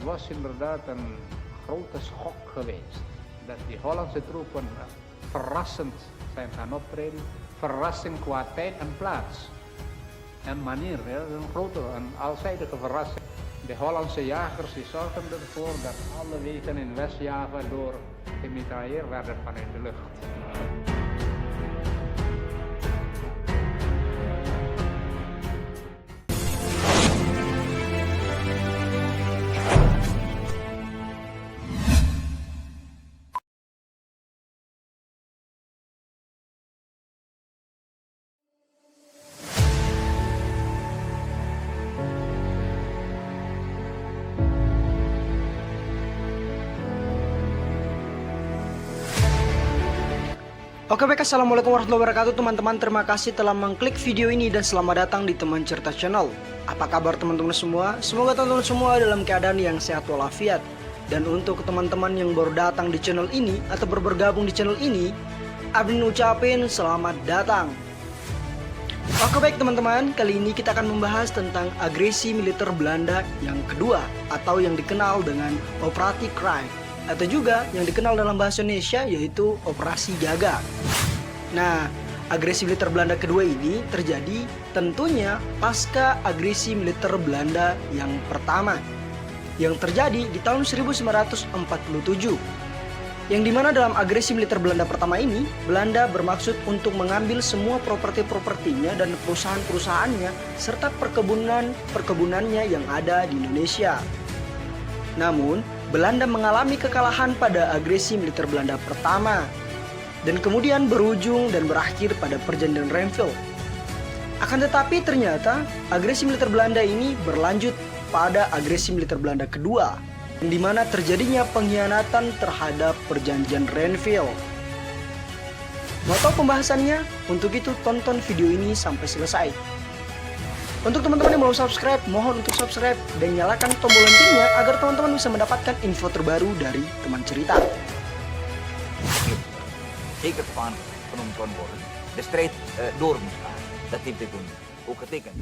was inderdaad een grote schok geweest. Dat die Hollandse troepen verrassend zijn gaan optreden. Verrassing qua tijd en plaats. En manier, ja, een grote, een alzijdige verrassing. De Hollandse jagers die zorgden ervoor dat alle wegen in West-Java door gemitrailleerd werden vanuit de lucht. Oke baik, assalamualaikum warahmatullahi wabarakatuh teman-teman. Terima kasih telah mengklik video ini dan selamat datang di Teman Cerita Channel. Apa kabar teman-teman semua? Semoga teman-teman semua dalam keadaan yang sehat walafiat. Dan untuk teman-teman yang baru datang di channel ini atau bergabung di channel ini, Abdin ucapin selamat datang. Oke baik teman-teman, kali ini kita akan membahas tentang agresi militer Belanda yang kedua atau yang dikenal dengan Operasi Krui, atau juga yang dikenal dalam bahasa Indonesia yaitu Operasi Gagak. Nah, agresi militer Belanda kedua ini terjadi tentunya pasca agresi militer Belanda yang pertama yang terjadi di tahun 1947. Yang dimana dalam agresi militer Belanda pertama ini, Belanda bermaksud untuk mengambil semua properti-propertinya dan perusahaan-perusahaannya serta perkebunannya yang ada di Indonesia. Namun, Belanda mengalami kekalahan pada agresi militer Belanda pertama dan kemudian berujung dan berakhir pada perjanjian Renville. Akan tetapi ternyata agresi militer Belanda ini berlanjut pada agresi militer Belanda kedua, di mana terjadinya pengkhianatan terhadap perjanjian Renville. Mau tahu pembahasannya? Untuk itu tonton video ini sampai selesai. Untuk teman-teman yang belum subscribe, mohon untuk subscribe dan nyalakan tombol loncengnya agar teman-teman bisa mendapatkan info terbaru dari Teman Cerita. Zeker van penonton worden. De strijd door moet gaan. Dat heeft hij toen ook getekend.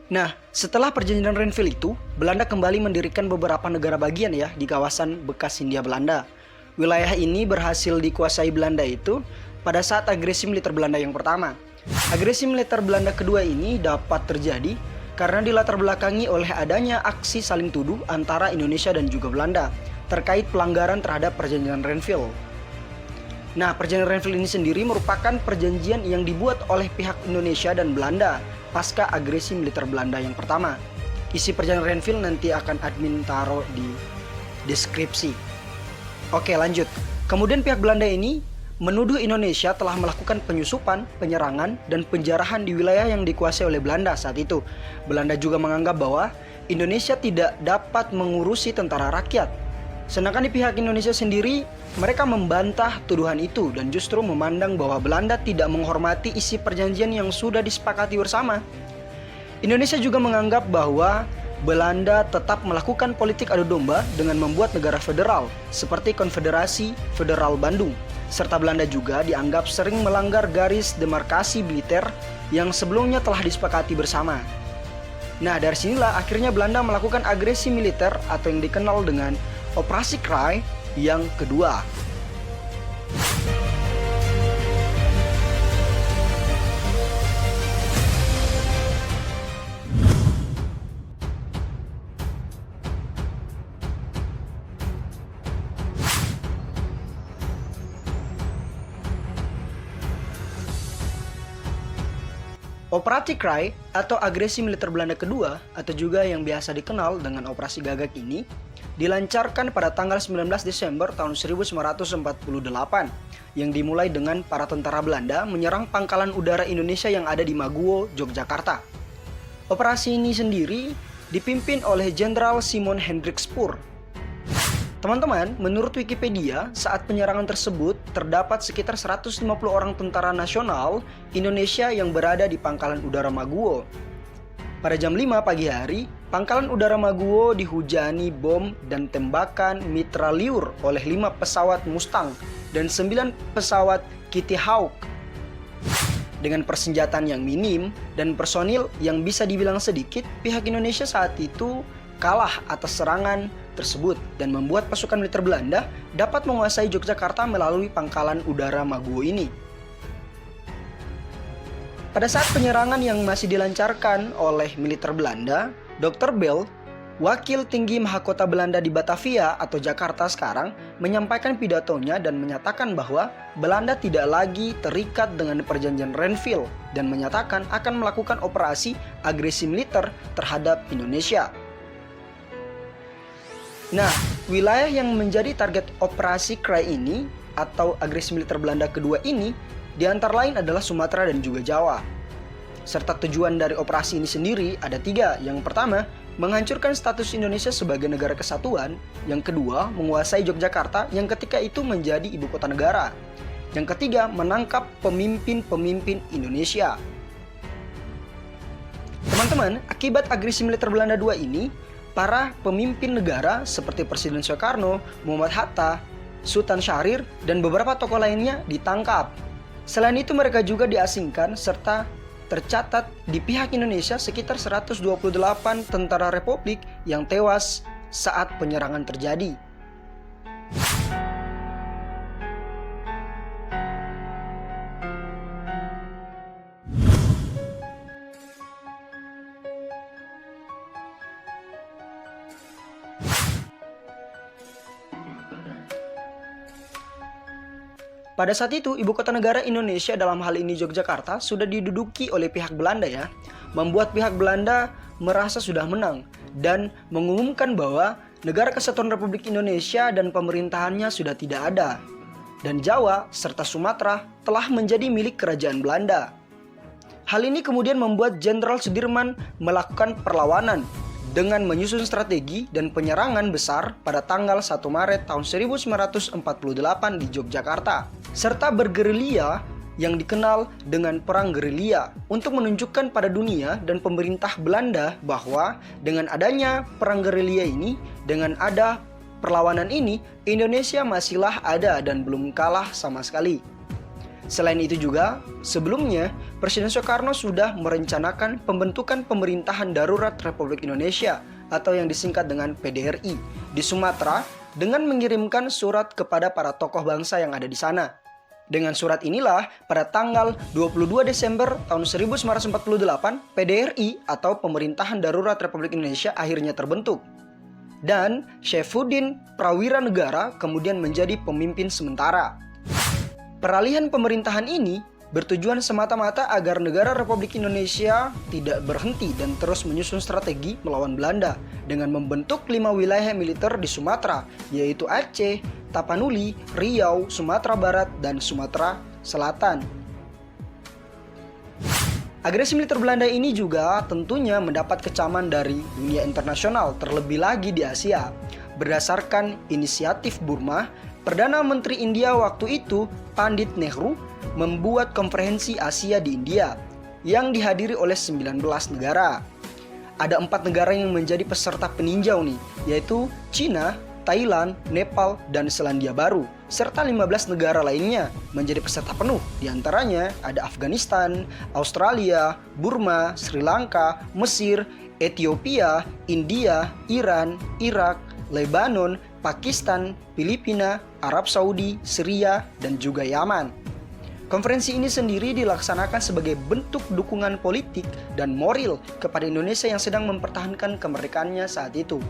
Nah, setelah perjanjian Renville itu, Belanda kembali mendirikan beberapa negara bagian ya di kawasan bekas Hindia Belanda. Wilayah ini berhasil dikuasai Belanda itu pada saat agresi militer Belanda yang pertama. Agresi militer Belanda kedua ini dapat terjadi karena dilatar belakangi oleh adanya aksi saling tuduh antara Indonesia dan juga Belanda terkait pelanggaran terhadap perjanjian Renville. Nah, perjanjian Renville ini sendiri merupakan perjanjian yang dibuat oleh pihak Indonesia dan Belanda pasca agresi militer Belanda yang pertama. Isi perjanjian Renville nanti akan admin taruh di deskripsi. Oke, lanjut. Kemudian pihak Belanda ini menuduh Indonesia telah melakukan penyusupan, penyerangan, dan penjarahan di wilayah yang dikuasai oleh Belanda saat itu. Belanda juga menganggap bahwa Indonesia tidak dapat mengurusi tentara rakyat. Sedangkan di pihak Indonesia sendiri, mereka membantah tuduhan itu dan justru memandang bahwa Belanda tidak menghormati isi perjanjian yang sudah disepakati bersama. Indonesia juga menganggap bahwa Belanda tetap melakukan politik adu domba dengan membuat negara federal seperti Konfederasi Federal Bandung. Serta Belanda juga dianggap sering melanggar garis demarkasi militer yang sebelumnya telah disepakati bersama. Nah, dari sinilah akhirnya Belanda melakukan agresi militer atau yang dikenal dengan Operasi Krui yang kedua. Operasi Krui atau agresi militer Belanda kedua atau juga yang biasa dikenal dengan Operasi Gagak ini dilancarkan pada tanggal 19 Desember tahun 1948 yang dimulai dengan para tentara Belanda menyerang pangkalan udara Indonesia yang ada di Maguwo, Yogyakarta. Operasi ini sendiri dipimpin oleh Jenderal Simon Hendrik Spoor. Teman-teman, menurut Wikipedia, saat penyerangan tersebut terdapat sekitar 150 orang tentara nasional Indonesia yang berada di pangkalan udara Maguwo. Pada jam 5 pagi hari, Pangkalan Udara Maguwo dihujani bom dan tembakan mitraliur oleh 5 pesawat Mustang dan 9 pesawat Kitty Hawk. Dengan persenjataan yang minim dan personil yang bisa dibilang sedikit, pihak Indonesia saat itu kalah atas serangan tersebut dan membuat pasukan militer Belanda dapat menguasai Yogyakarta melalui Pangkalan Udara Maguwo ini. Pada saat penyerangan yang masih dilancarkan oleh militer Belanda, Dr. Bell, wakil tinggi mahakota Belanda di Batavia atau Jakarta sekarang, menyampaikan pidatonya dan menyatakan bahwa Belanda tidak lagi terikat dengan perjanjian Renville dan menyatakan akan melakukan operasi agresi militer terhadap Indonesia. Nah, wilayah yang menjadi target operasi CRY ini atau agresi militer Belanda kedua ini di antara lain adalah Sumatera dan juga Jawa. Serta tujuan dari operasi ini sendiri ada 3. Yang pertama, menghancurkan status Indonesia sebagai negara kesatuan. Yang kedua, menguasai Yogyakarta yang ketika itu menjadi ibu kota negara. Yang ketiga, menangkap pemimpin-pemimpin Indonesia. Teman-teman, akibat agresi militer Belanda II ini, para pemimpin negara seperti Presiden Soekarno, Muhammad Hatta, Sultan Syahrir, dan beberapa tokoh lainnya ditangkap. Selain itu mereka juga diasingkan serta tercatat di pihak Indonesia sekitar 128 tentara Republik yang tewas saat penyerangan terjadi. Pada saat itu, ibu kota negara Indonesia dalam hal ini Yogyakarta sudah diduduki oleh pihak Belanda ya. Membuat pihak Belanda merasa sudah menang dan mengumumkan bahwa negara kesatuan Republik Indonesia dan pemerintahannya sudah tidak ada. Dan Jawa serta Sumatera telah menjadi milik kerajaan Belanda. Hal ini kemudian membuat Jenderal Sudirman melakukan perlawanan dengan menyusun strategi dan penyerangan besar pada tanggal 1 Maret tahun 1948 di Yogyakarta, serta bergerilya yang dikenal dengan Perang Gerilya untuk menunjukkan pada dunia dan pemerintah Belanda bahwa dengan adanya Perang Gerilya ini, dengan ada perlawanan ini, Indonesia masihlah ada dan belum kalah sama sekali. Selain itu juga, sebelumnya Presiden Soekarno sudah merencanakan pembentukan Pemerintahan Darurat Republik Indonesia atau yang disingkat dengan PDRI di Sumatera dengan mengirimkan surat kepada para tokoh bangsa yang ada di sana. Dengan surat inilah pada tanggal 22 Desember tahun 1948 PDRI atau Pemerintahan Darurat Republik Indonesia akhirnya terbentuk. Dan Syaifuddin Prawira Negara kemudian menjadi pemimpin sementara. Peralihan pemerintahan ini bertujuan semata-mata agar negara Republik Indonesia tidak berhenti dan terus menyusun strategi melawan Belanda dengan membentuk 5 wilayah militer di Sumatera, yaitu Aceh, Tapanuli, Riau, Sumatera Barat, dan Sumatera Selatan. Agresi militer Belanda ini juga tentunya mendapat kecaman dari dunia internasional, terlebih lagi di Asia. Berdasarkan inisiatif Burma, Perdana Menteri India waktu itu, Pandit Nehru, membuat konferensi Asia di India yang dihadiri oleh 19 negara. Ada 4 negara yang menjadi peserta peninjau nih, yaitu Cina, Thailand, Nepal, dan Selandia Baru, serta 15 negara lainnya menjadi peserta penuh. Di antaranya ada Afghanistan, Australia, Burma, Sri Lanka, Mesir, Ethiopia, India, Iran, Irak, Lebanon, Pakistan, Filipina, Arab Saudi, Syria, dan juga Yaman. Konferensi ini sendiri dilaksanakan sebagai bentuk dukungan politik dan moral kepada Indonesia yang sedang mempertahankan kemerdekaannya saat itu.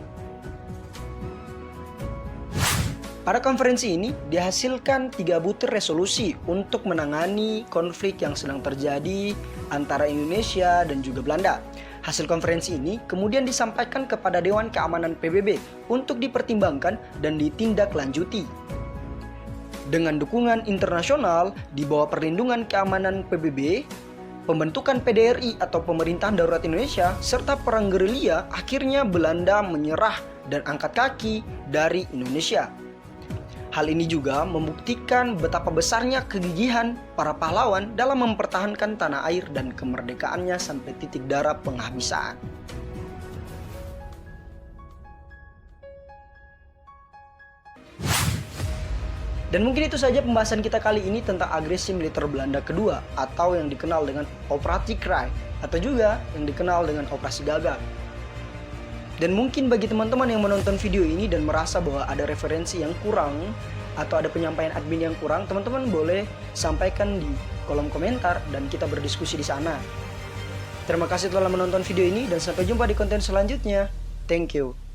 Pada konferensi ini dihasilkan 3 butir resolusi untuk menangani konflik yang sedang terjadi antara Indonesia dan juga Belanda. Hasil konferensi ini kemudian disampaikan kepada Dewan Keamanan PBB untuk dipertimbangkan dan ditindaklanjuti. Dengan dukungan internasional di bawah perlindungan keamanan PBB, pembentukan PDRI atau Pemerintahan Darurat Indonesia, serta Perang Gerilya, akhirnya Belanda menyerah dan angkat kaki dari Indonesia. Hal ini juga membuktikan betapa besarnya kegigihan para pahlawan dalam mempertahankan tanah air dan kemerdekaannya sampai titik darah penghabisan. Dan mungkin itu saja pembahasan kita kali ini tentang agresi militer Belanda kedua atau yang dikenal dengan Operasi Krai atau juga yang dikenal dengan Operasi Gagak. Dan mungkin bagi teman-teman yang menonton video ini dan merasa bahwa ada referensi yang kurang atau ada penyampaian admin yang kurang, teman-teman boleh sampaikan di kolom komentar dan kita berdiskusi di sana. Terima kasih telah menonton video ini dan sampai jumpa di konten selanjutnya. Thank you.